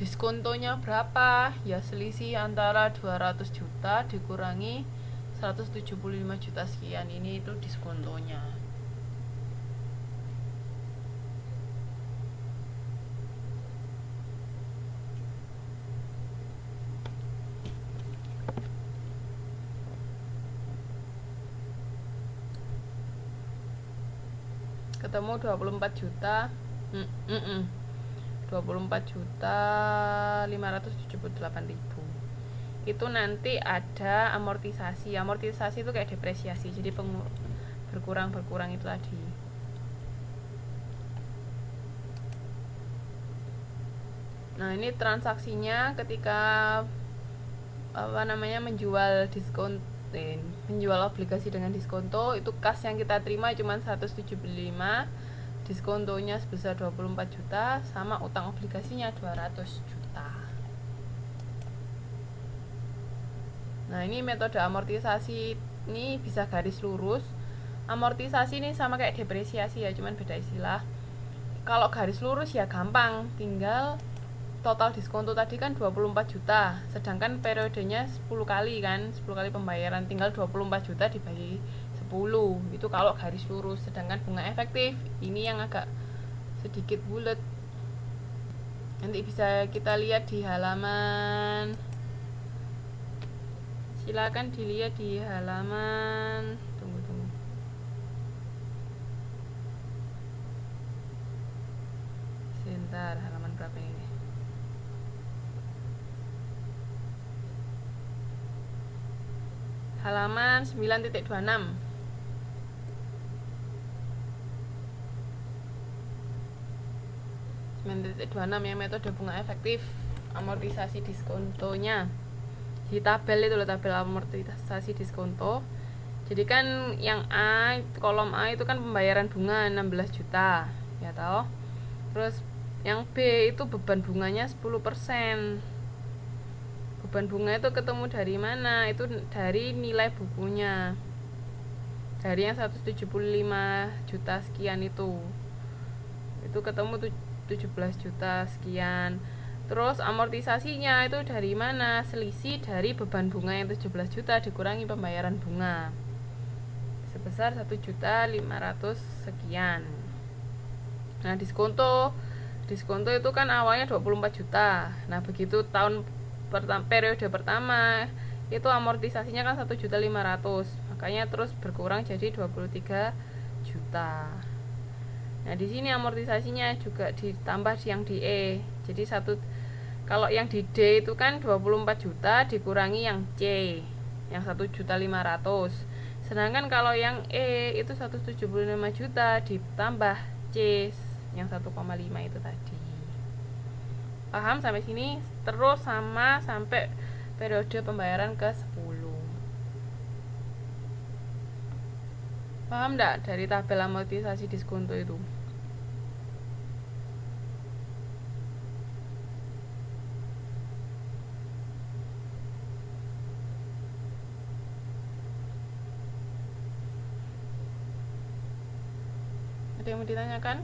Diskontonya berapa? Ya selisih antara 200 juta dikurangi 175 juta sekian, ini itu diskontonya. Ketemu 24 juta. 24 juta 578.000. Itu nanti ada amortisasi. Amortisasi itu kayak depresiasi, jadi berkurang itu tadi. Nah, ini transaksinya ketika menjual obligasi dengan diskonto, itu kas yang kita terima cuma 175, diskontonya sebesar 24 juta, sama utang obligasinya 200 juta. Nah, ini metode amortisasi ini bisa garis lurus. Amortisasi ini sama kayak depresiasi ya, cuman beda istilah. Kalau garis lurus ya gampang, tinggal total diskonto tadi kan 24 juta, sedangkan periodenya 10 kali kan, 10 kali pembayaran, tinggal 24 juta dibagi 10. Itu kalau garis lurus. Sedangkan bunga efektif ini yang agak sedikit bulat. Nanti bisa kita lihat di halaman, silakan dilihat di halaman, tunggu sebentar, halaman berapa ini? Halaman 9.26. yang metode bunga efektif, amortisasi diskontonya di tabel itu loh, tabel amortisasi diskonto. Jadi kan yang A, kolom A itu kan pembayaran bunga 16 juta ya toh. Terus yang B itu beban bunganya 10%. Beban bunga itu ketemu dari mana? Itu dari nilai bukunya, dari yang 175 juta sekian itu ketemu 17 juta sekian. Terus amortisasinya itu dari mana? Selisih dari beban bunga yang 17 juta dikurangi pembayaran bunga sebesar 1.500.000 sekian. Nah, diskonto itu kan awalnya 24 juta. Nah, begitu periode pertama itu amortisasinya kan 1.500.000, makanya terus berkurang jadi 23 juta. Nah, di sini amortisasinya juga ditambah yang di E. Jadi kalau yang di D itu kan 24 juta dikurangi yang C yang 1.500.000. Sedangkan kalau yang E itu 175 juta ditambah C yang 1,5 itu tadi. Paham sampai sini? Terus sama sampai periode pembayaran ke-10. Paham enggak dari tabel amortisasi diskonto itu? Ada yang mau ditanyakan?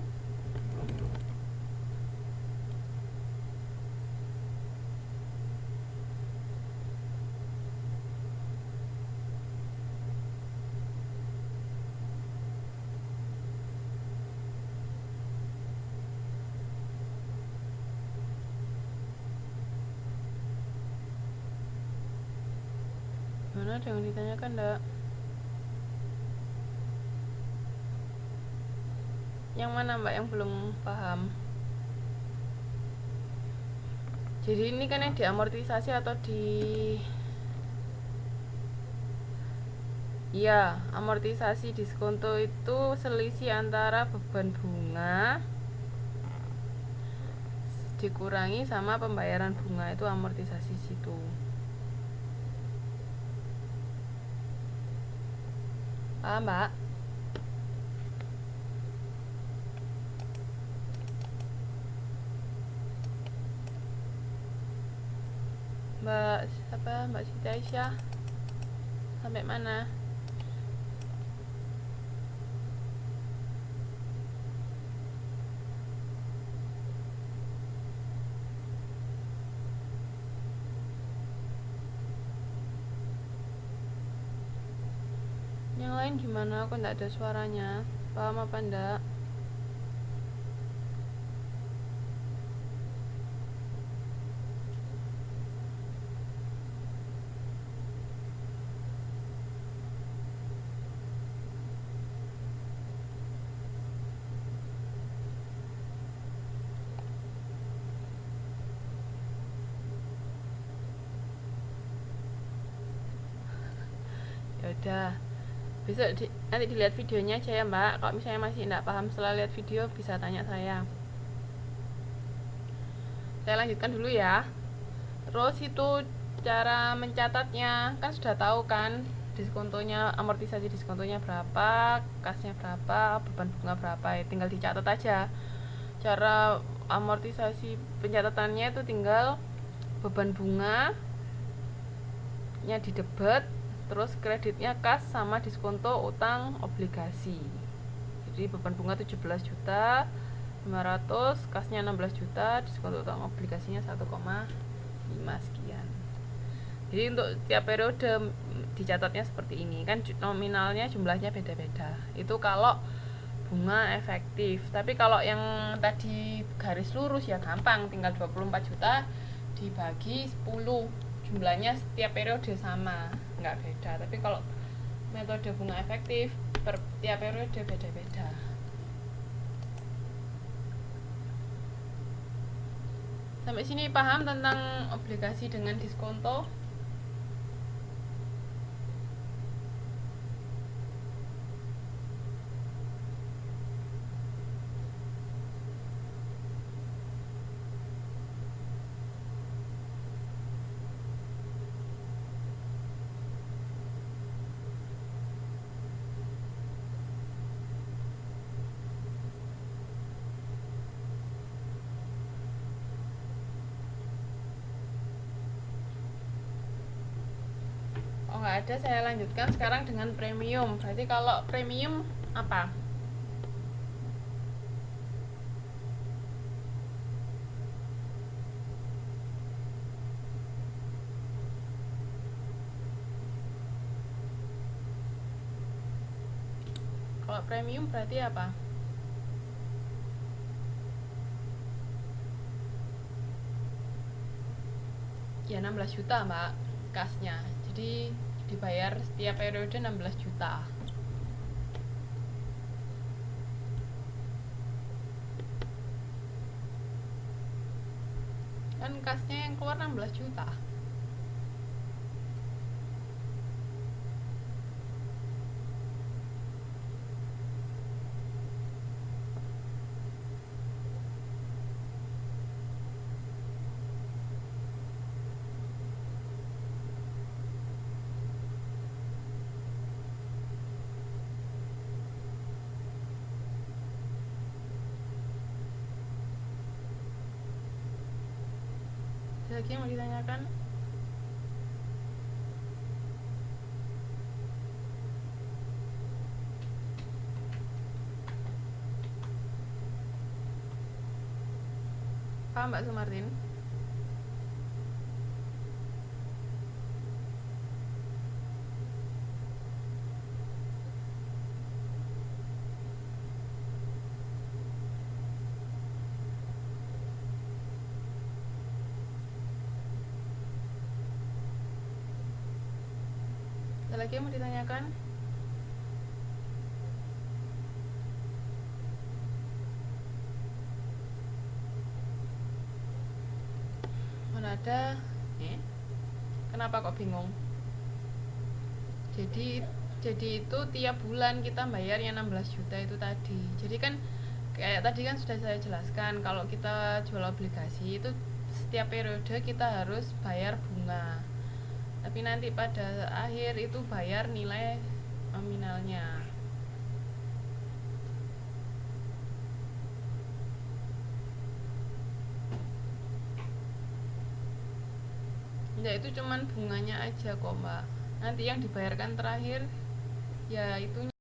Mana ada yang ditanyakan enggak? Yang mana Mbak yang belum paham? Jadi ini kan yang diamortisasi atau iya, amortisasi diskonto itu selisih antara beban bunga dikurangi sama pembayaran bunga, itu amortisasi situ. Paham, Mbak? Mbak Siti Aisyah sampai mana? Yang lain gimana? Kok nggak ada suaranya? Paham apa enggak? Ya udah, besok nanti dilihat videonya aja ya mbak. Kalau misalnya masih tidak paham setelah lihat video bisa tanya saya lanjutkan dulu ya. Terus itu cara mencatatnya kan sudah tahu kan, diskontonya, amortisasi diskontonya berapa, kasnya berapa, beban bunga berapa, ya tinggal dicatat aja. Cara amortisasi pencatatannya itu tinggal beban bunganya didebet, terus kreditnya kas sama diskonto utang obligasi. Jadi beban bunga 17 juta 500, kasnya 16 juta, diskonto utang obligasinya 1,5 sekian. Jadi untuk tiap periode dicatatnya seperti ini kan, nominalnya jumlahnya beda-beda. Itu kalau bunga efektif. Tapi kalau yang tadi garis lurus ya gampang, tinggal 24 juta dibagi 10, jumlahnya setiap periode sama, nggak beda. Tapi kalau metode bunga efektif per tiap periode beda-beda. Sampai sini paham tentang obligasi dengan diskonto? Oh nggak ada, saya lanjutkan sekarang dengan premium. Berarti kalau premium apa? Kalau premium berarti apa? Ya 16 juta mbak kasnya. Jadi dibayar setiap periode 16 juta. Kan kasnya yang keluar 16 juta. Ada lagi yang mau ditanyakan? Paham Mbak Sumartin? Ada lagi yang mau ditanyakan? Mana ada? Kenapa kok bingung? Jadi itu tiap bulan kita bayar yang 16 juta itu tadi. Jadi kan kayak tadi kan sudah saya jelaskan, kalau kita jual obligasi itu setiap periode kita harus bayar bunga. Tapi nanti pada akhir itu bayar nilai nominalnya. Ya itu cuman bunganya aja kok mbak. Nanti yang dibayarkan terakhir ya itu